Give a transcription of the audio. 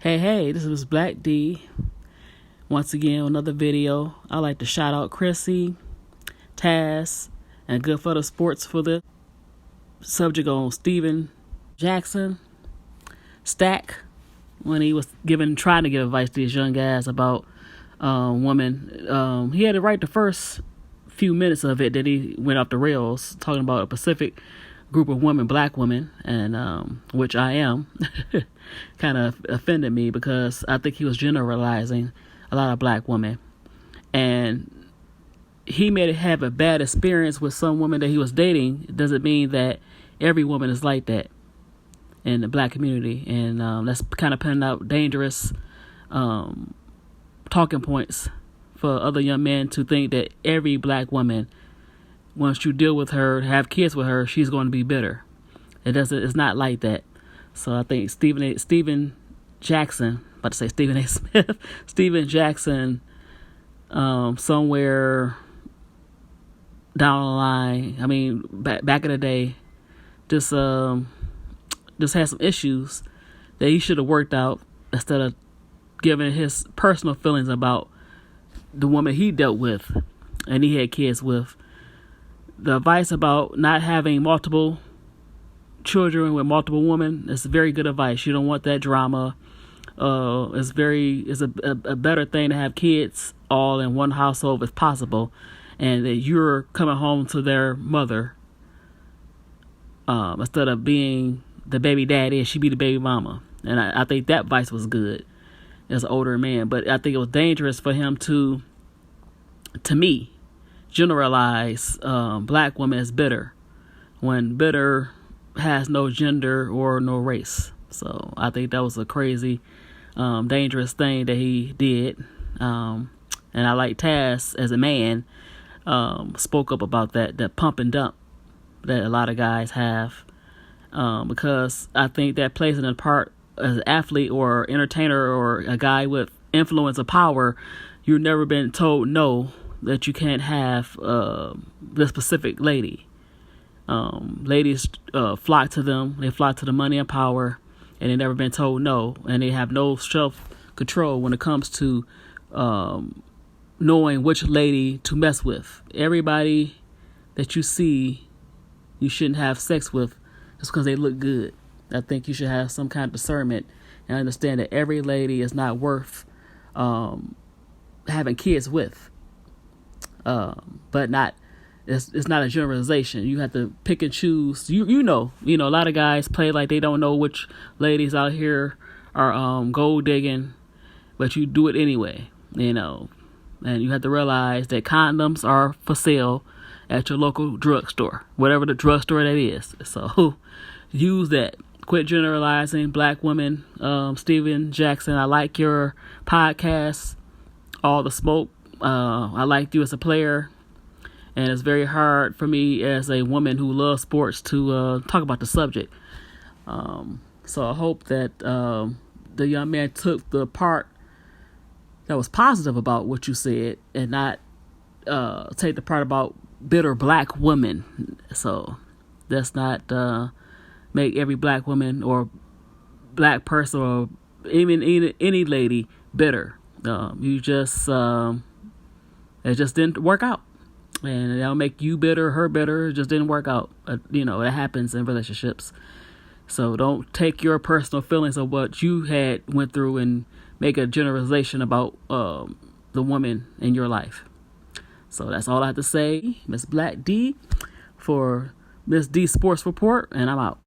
Hey, this is Black D. Once again, another video. I'd like to shout out Chrissy, Taz, and Good for the Sports for the subject on Steven Jackson, Stack, when he was trying to give advice to these young guys about women. He had it right the first few minutes of it that he went off the rails, talking about a specific group of women, black women, and which I am, kind of offended me because I think he was generalizing a lot of black women, and he may have a bad experience with some women that he was dating. It doesn't mean that every woman is like that in the black community, and that's kind of putting out dangerous talking points for other young men to think that every black woman, once you deal with her, have kids with her, she's going to be bitter. It's not like that. So I think Steven Jackson, about to say Stephen A. Smith, Steven Jackson, somewhere down the line, I mean, back in the day, just had some issues that he should have worked out instead of giving his personal feelings about the woman he dealt with and he had kids with. The advice about not having multiple children with multiple women is very good advice. You don't want that drama. It's a better thing to have kids all in one household if possible, and that you're coming home to their mother instead of being the baby daddy and she be the baby mama. And I think that advice was good as an older man, but I think it was dangerous for him to me, generalize black women as bitter when bitter has no gender or no race. So I think that was a crazy, dangerous thing that he did. And I like Taz as a man spoke up about that pump and dump that a lot of guys have, because I think that plays a part as an athlete or entertainer or a guy with influence or power. You've never been told no, that you can't have the specific lady. Ladies flock to them. They flock to the money and power, and they've never been told no. And they have no self-control when it comes to knowing which lady to mess with. Everybody that you see you shouldn't have sex with just because they look good. I think you should have some kind of discernment and understand that every lady is not worth having kids with. But it's not a generalization. You have to pick and choose. You know, a lot of guys play like they don't know which ladies out here are gold digging, but you do it anyway, and you have to realize that condoms are for sale at your local drugstore, whatever the drugstore that is. So use that. Quit generalizing black women. Steven Jackson, I like your podcast, All the Smoke. I liked you as a player, and it's very hard for me as a woman who loves sports to talk about the subject. So I hope that the young man took the part that was positive about what you said and not take the part about bitter black women. So that's not make every black woman or black person or even any lady bitter. You just it just didn't work out, and that'll make you bitter, her bitter. It just didn't work out. It happens in relationships. So don't take your personal feelings of what you had went through and make a generalization about the woman in your life. So that's all I have to say. Miss Black D for Miss D Sports Report, and I'm out.